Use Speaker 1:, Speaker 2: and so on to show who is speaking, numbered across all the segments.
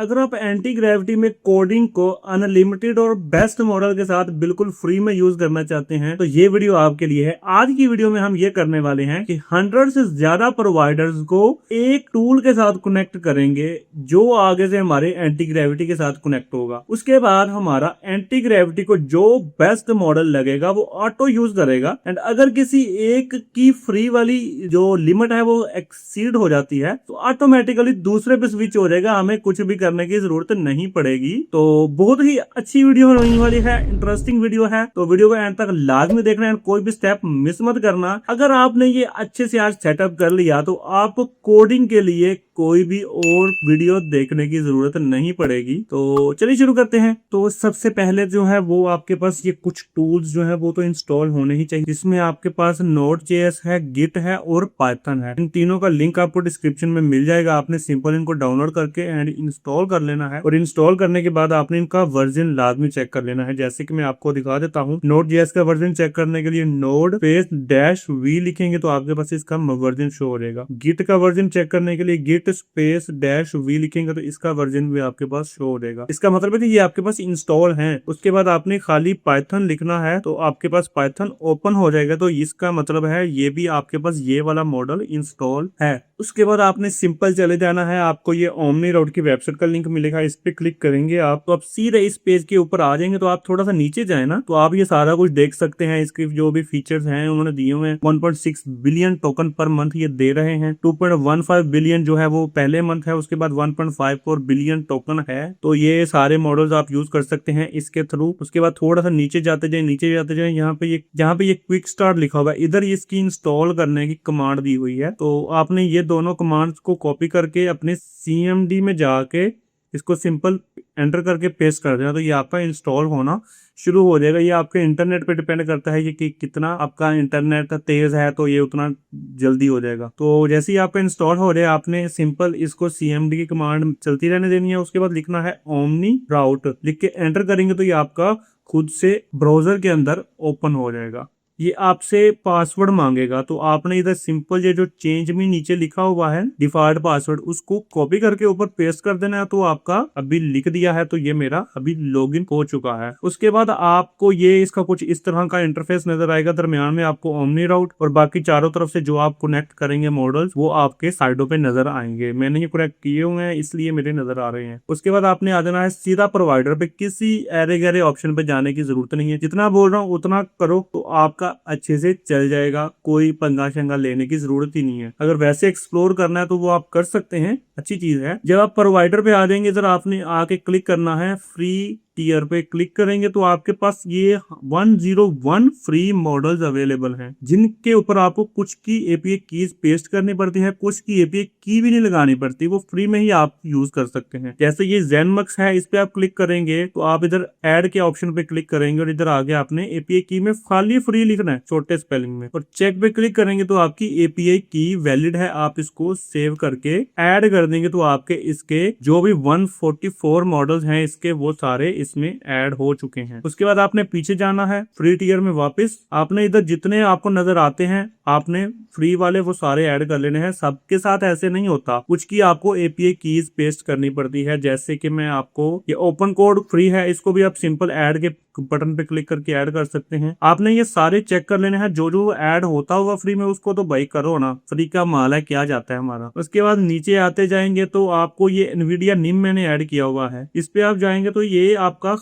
Speaker 1: अगर आप anti gravity में कोडिंग को अनलिमिटेड और बेस्ट मॉडल के साथ बिल्कुल फ्री में यूज करना चाहते हैं तो ये वीडियो आपके लिए है। आज की वीडियो में हम ये करने वाले हैं कि 100 से ज्यादा प्रोवाइडर्स को एक टूल के साथ कनेक्ट करेंगे जो आगे से हमारे एंटी ग्रेविटी के साथ कनेक्ट होगा। उसके बाद हमारा एंटी ग्रेविटी को जो बेस्ट मॉडल लगेगा वो ऑटो यूज करेगा एंड अगर किसी एक की फ्री वाली जो लिमिट है वो एक्सीड हो जाती है तो ऑटोमेटिकली दूसरे पे स्विच हो जाएगा, हमें कुछ भी करने की जरूरत नहीं पड़ेगी। तो बहुत ही अच्छी वीडियो होने वाली है, इंटरेस्टिंग वीडियो है, तो वीडियो को एंड तक लाजमी देखना है, कोई भी स्टेप मिस मत करना। अगर आपने ये अच्छे से आज सेटअप कर लिया तो आप कोडिंग के लिए कोई भी और वीडियो देखने की जरूरत नहीं पड़ेगी। तो चलिए शुरू करते हैं। तो सबसे पहले जो है वो आपके पास ये कुछ टूल्स जो है वो तो इंस्टॉल होने ही चाहिए, जिसमें आपके पास Node.js है, गिट है और पाइथन है। इन तीनों का लिंक आपको डिस्क्रिप्शन में मिल जाएगा। आपने सिंपल इनको डाउनलोड करके एंड इंस्टॉल कर लेना है और इंस्टॉल करने के बाद आपने इनका वर्जन लाजमी चेक कर लेना है। जैसे कि मैं आपको दिखा देता हूँ, Node.js का वर्जन चेक करने के लिए नोड -v लिखेंगे तो आपके पास इसका वर्जन शो हो जाएगा। गिट का वर्जन चेक करने के लिए गिट -v लिखेंगे तो इसका वर्जन भी आपके पास शो हो जाएगा। इसका मतलब है कि ये आपके पास इंस्टॉल है। उसके बाद आपने खाली पाइथन लिखना है तो आपके पास पाइथन ओपन हो जाएगा, तो इसका मतलब है ये भी आपके पास ये वाला मॉडल इंस्टॉल है। उसके बाद आपने सिंपल चले जाना है, आपको ये ओमनी राउट की वेबसाइट का लिंक मिलेगा, इस पे क्लिक करेंगे आप तो आप सीधे इस पेज के ऊपर आ जाएंगे। तो आप थोड़ा सा नीचे जाए ना तो आप ये सारा कुछ देख सकते हैं। इसके जो भी फीचर्स हैं उन्होंने दिए हुए हैं। 1.6 बिलियन टोकन पर मंथ ये दे रहे हैं। 2.15 बिलियन जो है वो पहले मंथ है, उसके बाद 1.54 बिलियन टोकन है। तो ये सारे मॉडल्स आप यूज कर सकते हैं इसके थ्रू। उसके बाद थोड़ा सा नीचे जाते जाए यहाँ पे ये क्विक स्टार्ट लिखा हुआ है, इधर इसकी इंस्टॉल करने की कमांड दी हुई है। तो आपने ये दोनों कमांड्स को कॉपी करके अपने CMD में जाके इसको सिंपल एंटर करके पेस्ट कर देना तो ये आपका इंस्टॉल होना शुरू हो जाएगा। ये आपके इंटरनेट पे डिपेंड करता है कि कितना आपका इंटरनेट तेज है, तो ये उतना जल्दी हो जाएगा। तो जैसे ही आपका इंस्टॉल हो जाए आपने सिंपल इसको CMD की कमांड चलती रहने देनी है। उसके बाद लिखना है ओमनी राउट, लिख के एंटर करेंगे तो ये आपका खुद से ब्राउजर के अंदर ओपन हो जाएगा। ये आपसे पासवर्ड मांगेगा तो आपने इधर सिंपल ये जो चेंज में नीचे लिखा हुआ है डिफॉल्ट पासवर्ड, उसको कॉपी करके ऊपर पेस्ट कर देना है। तो आपका अभी लिख दिया है तो ये मेरा अभी लॉगिन हो चुका है। उसके बाद आपको ये इसका कुछ इस तरह का इंटरफेस नजर आएगा। दरमियान में आपको ओमनी राउट और बाकी चारों तरफ से जो आप कनेक्ट करेंगे मॉडल्स वो आपके साइडों पे नजर आएंगे। मैंने ये कनेक्ट किए हुए हैं इसलिए मेरे नजर आ रहे हैं। उसके बाद आपने आ जाना है सीधा प्रोवाइडर पे, किसी एरे गैरे ऑप्शन पे जाने की जरूरत नहीं है। जितना बोल रहा हूँ उतना करो तो आपका अच्छे से चल जाएगा, कोई पंगा शंगा लेने की जरूरत ही नहीं है। अगर वैसे एक्सप्लोर करना है तो वो आप कर सकते हैं, अच्छी चीज है। जब आप प्रोवाइडर पे आ जाएंगे इधर आपने आके क्लिक करना है फ्री टियर पे क्लिक करेंगे तो आपके पास ये 101 फ्री मॉडल्स अवेलेबल हैं, जिनके ऊपर आपको कुछ की API कीज पेस्ट करनी पड़ती है, कुछ की API की भी नहीं लगानी पड़ती, वो फ्री में ही आप यूज कर सकते हैं। जैसे ये ZenMux है, इस पे आप क्लिक करेंगे तो आप इधर ऐड के ऑप्शन पे क्लिक करेंगे और इधर आगे आपने API की में खाली फ्री लिखना है छोटे स्पेलिंग में, और चेक पे क्लिक करेंगे तो आपकी API की वैलिड है। आप इसको सेव करके ऐड कर देंगे तो आपके इसके जो भी 144 मॉडल्स हैं इसके वो सारे इसमें ऐड हो चुके हैं। उसके बाद आपने पीछे जाना है फ्री टियर में वापस, आपने इधर जितने आपको नजर आते हैं आपने फ्री वाले वो सारे ऐड कर लेने हैं। सबके साथ ऐसे नहीं होता, कुछ की आपको API कीज पेस्ट करनी पड़ती है। जैसे कि मैं आपको ये ओपन कोड फ्री है, इसको भी आप सिंपल ऐड के बटन पे क्लिक करके ऐड कर सकते हैं। आपने ये सारे चेक कर लेने हैं, जो जो ऐड होता होगा फ्री में उसको तो भाई करो ना, फ्री का माल है, क्या जाता है हमारा। उसके बाद नीचे आते जाएंगे तो आपको ये NVIDIA NIM मैंने ऐड किया हुआ है, इस पे आप जाएंगे तो ये आपका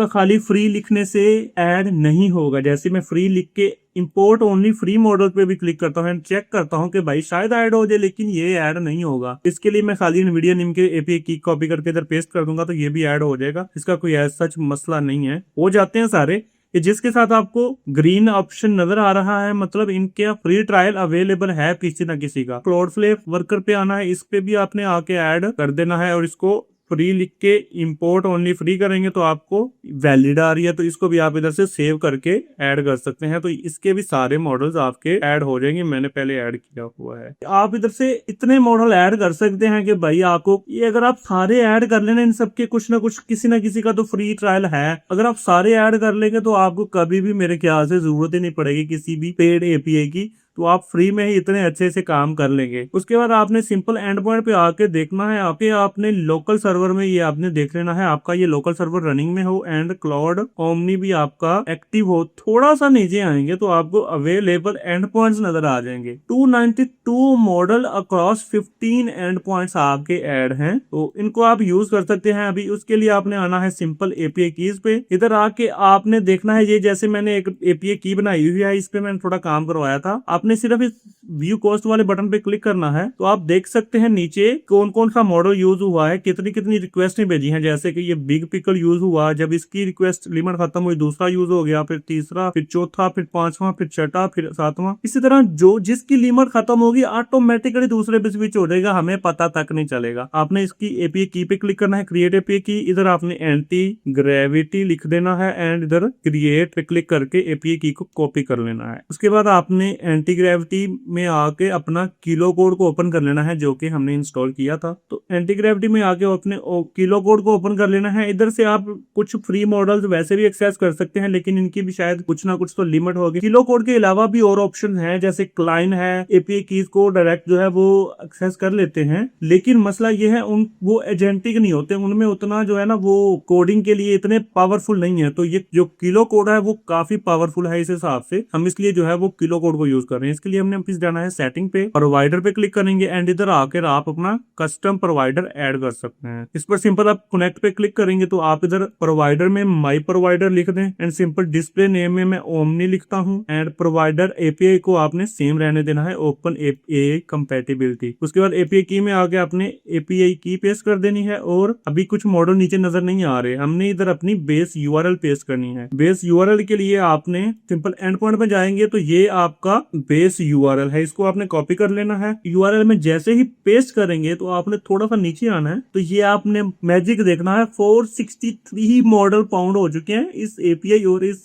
Speaker 1: खाली फ्री लिखने से ऐड नहीं होगा। जैसे मैं फ्री लिख के इंपोर्ट ओनली फ्री मॉडल पे भी क्लिक करता हूँ, चेक करता हूँ कि भाई शायद ऐड हो जाए, लेकिन ये ऐड नहीं होगा। इसके लिए मैं खाली NVIDIA NIM के API की कॉपी करके इधर पेस्ट कर दूंगा तो ये भी ऐड हो जाएगा। इसका कोई ऐसा सच मसला नहीं है, हो जाते हैं सारे। कि जिसके साथ आपको ग्रीन ऑप्शन नजर आ रहा है मतलब इनके फ्री ट्रायल अवेलेबल है किसी ना किसी का। क्लाउडफ्लेयर वर्कर पे आना है, इस पे भी आपने आके ऐड कर देना है और इसको फ्री लिख के इंपोर्ट ओनली फ्री करेंगे तो आपको वैलिड आ रही है, तो इसको भी आप इधर से सेव करके ऐड कर सकते हैं। तो इसके भी सारे मॉडल्स आपके ऐड हो जाएंगे, मैंने पहले ऐड किया हुआ है। आप इधर से इतने मॉडल ऐड कर सकते हैं कि भाई आपको ये अगर आप सारे ऐड कर लेना, इन सबके कुछ ना कुछ किसी ना किसी का तो फ्री ट्रायल है। अगर आप सारे ऐड कर लेंगे तो आपको कभी भी मेरे ख्याल से जरूरत ही नहीं पड़ेगी किसी भी पेड API की। तो आप फ्री में ही इतने अच्छे से काम कर लेंगे। उसके बाद आपने सिंपल एंड पॉइंट पे आके देखना है, आपने लोकल सर्वर में ये आपने देख लेना है आपका ये लोकल सर्वर रनिंग में हो एंड क्लाउड ओमनी भी आपका एक्टिव हो। थोड़ा सा नीचे आएंगे तो आपको अवेलेबल एंड पॉइंट्स नजर आ जाएंगे। 292 मॉडल अक्रॉस 15 एंड पॉइंट्स आपके ऐड हैं, तो इनको आप यूज कर सकते हैं। अभी उसके लिए आपने आना है सिंपल एपीआई कीज पे। इधर आके आपने देखना है, ये जैसे मैंने एक एपीआई की बनाई हुई है, इस पे मैंने थोड़ा काम करवाया था। आपने सिर्फ इस व्यू कॉस्ट वाले बटन पे क्लिक करना है तो आप देख सकते हैं नीचे कौन कौन सा मॉडल यूज हुआ है, कितनी कितनी रिक्वेस्ट भेजी है। जैसे कि ये बिग पिकल यूज हुआ, जब इसकी रिक्वेस्ट लिमिट खत्म हुई दूसरा यूज हो गया, फिर तीसरा, फिर चौथा, फिर पांचवा, फिर छठा, फिर सातवां। इसी तरह जो जिसकी लिमिट खत्म होगी ऑटोमेटिकली दूसरे पे स्विच हो जाएगा, हमें पता तक नहीं चलेगा। आपने इसकी एपीआई की पे क्लिक करना है, क्रिएट एपीआई की। इधर आपने एंटी ग्रेविटी लिख देना है एंड इधर क्रिएट पे क्लिक करके एपीआई की को कॉपी कर लेना है। उसके बाद आपने एंटी ग्रेविटी में आके अपना किलो कोड को ओपन कर लेना है जो कि हमने इंस्टॉल किया था। तो एंटी ग्रेविटी में आके अपने किलो कोड को ओपन कर लेना है। इधर से आप कुछ फ्री मॉडल्स वैसे भी एक्सेस कर सकते हैं, लेकिन इनकी भी शायद कुछ ना कुछ तो लिमिट होगी। किलो कोड के अलावा भी और ऑप्शन है, जैसे क्लाइन है, एपीआई कीज को डायरेक्ट जो है वो एक्सेस कर लेते हैं, लेकिन मसला ये है वो एजेंटिक नहीं होते, उनमें उतना जो है ना वो कोडिंग के लिए इतने पावरफुल नहीं है। तो ये जो किलो कोड है वो काफी पावरफुल है, इस हिसाब से हम इसलिए जो है वो किलो कोड को यूज कर रहे हैं। इसके लिए हमने वापस जाना है सेटिंग पे, प्रोवाइडर पे क्लिक करेंगे एंड इधर आकर आप अपना कस्टम प्रोवाइडर ऐड कर सकते हैं। इस पर सिंपल आप कनेक्ट पे क्लिक करेंगे तो आप इधर प्रोवाइडर में माई प्रोवाइडर लिख दें एंड सिंपल डिस्प्ले नेम में मैं ओमनी लिखता हूँ एंड प्रोवाइडर एपीआई को आपने सेम रहने देना है, ओपन एपीआई कंपैटिबिलिटी। उसके बाद एपीआई की में आगे आपने एपीआई की पेस्ट कर देनी है और अभी कुछ मॉडल नीचे नजर नहीं आ रहे, हमने इधर अपनी बेस यूआरएल पेस्ट करनी है। बेस यूआरएल के लिए आपने सिंपल एंड पॉइंट पे जाएंगे तो ये आपका बेस यूआरएल है, इसको आपने कॉपी कर लेना है। यूआरएल में जैसे ही पेस्ट करेंगे तो आपने थोड़ा सा नीचे आना है तो ये आपने मैजिक देखना है, 463 मॉडल पाउंड हो चुके हैं इस एपीआई और इस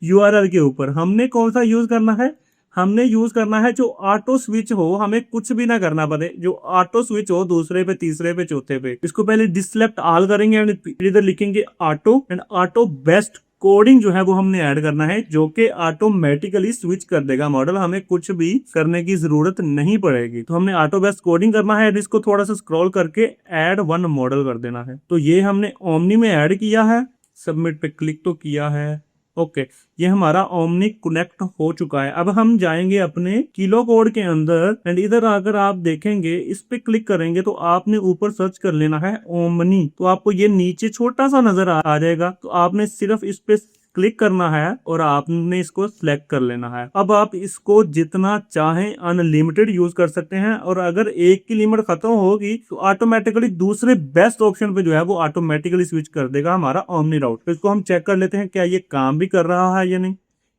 Speaker 1: यूआरएल के ऊपर। हमने कौन सा यूज करना है, हमने यूज करना है जो ऑटो स्विच हो, हमें कुछ भी ना करना पड़े, जो ऑटो स्विच हो दूसरे पे, तीसरे पे, चौथे पे। इसको पहले डिसलेक्ट ऑल करेंगे एंड इधर लिखेंगे auto and auto best coding जो है वो हमने ऐड करना है, जो कि ऑटोमेटिकली स्विच कर देगा मॉडल, हमें कुछ भी करने की जरूरत नहीं पड़ेगी। तो हमने ऑटो बेस्ट कोडिंग करना है, इसको थोड़ा सा स्क्रॉल करके ऐड वन मॉडल कर देना है। तो ये हमने ओमनी में ऐड किया है, सबमिट पे क्लिक तो किया है, ओके ये हमारा ओमनी कनेक्ट हो चुका है। अब हम जाएंगे अपने किलो कोड के अंदर एंड इधर अगर आप देखेंगे इस पे क्लिक करेंगे तो आपने ऊपर सर्च कर लेना है ओमनी, तो आपको ये नीचे छोटा सा नजर आ जाएगा। तो आपने सिर्फ इस पे क्लिक करना है और आपने इसको सिलेक्ट कर लेना है। अब आप इसको जितना चाहें अनलिमिटेड यूज कर सकते हैं और अगर एक की लिमिट खत्म होगी तो ऑटोमेटिकली दूसरे बेस्ट ऑप्शन पे जो है वो ऑटोमेटिकली स्विच कर देगा हमारा ओमनी राउट। तो इसको हम चेक कर लेते हैं क्या ये काम भी कर रहा है या नहीं।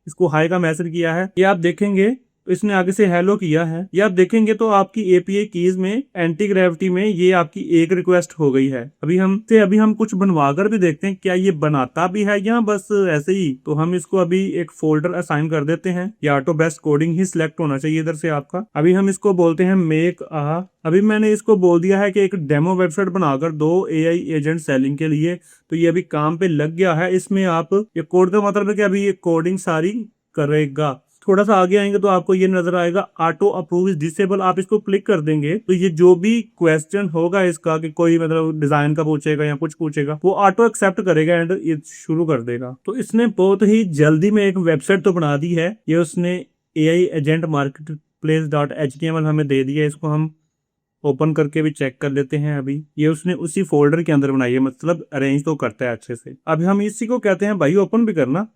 Speaker 1: इसको हाई का मैसेज किया है, ये आप देखेंगे तो इसने आगे से हेलो किया है। ये आप देखेंगे तो आपकी एपीआई कीज में एंटी ग्रेविटी में ये आपकी एक रिक्वेस्ट हो गई है। अभी हम कुछ बनवाकर भी देखते हैं क्या ये बनाता भी है या बस ऐसे ही। तो हम इसको अभी एक फोल्डर असाइन कर देते हैं, या ऑटो बेस्ट कोडिंग ही सिलेक्ट होना चाहिए इधर से आपका। अभी हम इसको बोलते हैं मेक अभी मैंने इसको बोल दिया है कि एक डेमो वेबसाइट बनाकर 2 एआई एजेंट सेलिंग के लिए, तो ये अभी काम पे लग गया है। इसमें आप ये कोड का मतलब है कि अभी ये कोडिंग सारी करेगा। थोड़ा सा आगे आएंगे तो आपको ये नजर आएगा ऑटो अप्रूव इज डिसेबल, आप इसको क्लिक कर देंगे तो ये जो भी क्वेश्चन होगा इसका कि कोई मतलब डिजाइन का पूछेगा या कुछ पूछेगा वो ऑटो एक्सेप्ट करेगा एंड ये शुरू कर देगा। तो इसने बहुत ही जल्दी में एक वेबसाइट तो बना दी है, ये उसने एआई एजेंट marketplace.html हमें दे दिया। इसको हम ओपन करके भी चेक कर लेते हैं। अभी ये उसने उसी फोल्डर के अंदर बनाई है, मतलब अरेंज तो करता है अच्छे से। अभी हम इसी को कहते हैं भाई ओपन भी करना।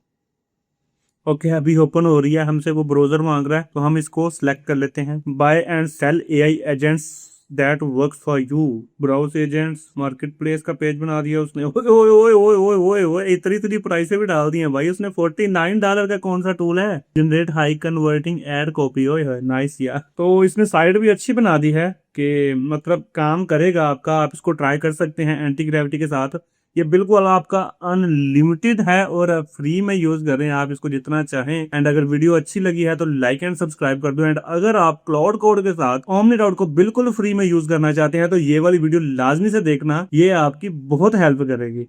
Speaker 1: ओके अभी ओपन हो रही है, हमसे वो ब्राउजर मांग रहा है तो हम इसको सिलेक्ट कर लेते हैं। Buy and sell AI agents that works for you, browse agents market place का पेज बना दिया उसने। ओए ओए ओए ओए ओए ओए ओए इतनी प्राइसें भी डाल दी हैं भाई उसने। $49 का कौन सा टूल है, generate high converting ad copy. ओए नाइस यार। तो इसने साइट भी अच्छी बना दी है कि मतलब काम करेगा आपका, आप इसको ट्राई कर सकते हैं एंटी ग्रेविटी के साथ। ये बिल्कुल आपका अनलिमिटेड है और फ्री में यूज कर रहे हैं आप इसको जितना चाहें। एंड अगर वीडियो अच्छी लगी है तो लाइक एंड सब्सक्राइब कर दो। एंड अगर आप क्लाउड कोड के साथ ओमनी राउट को बिल्कुल फ्री में यूज करना चाहते हैं तो ये वाली वीडियो लाजमी से देखना, ये आपकी बहुत हेल्प करेगी।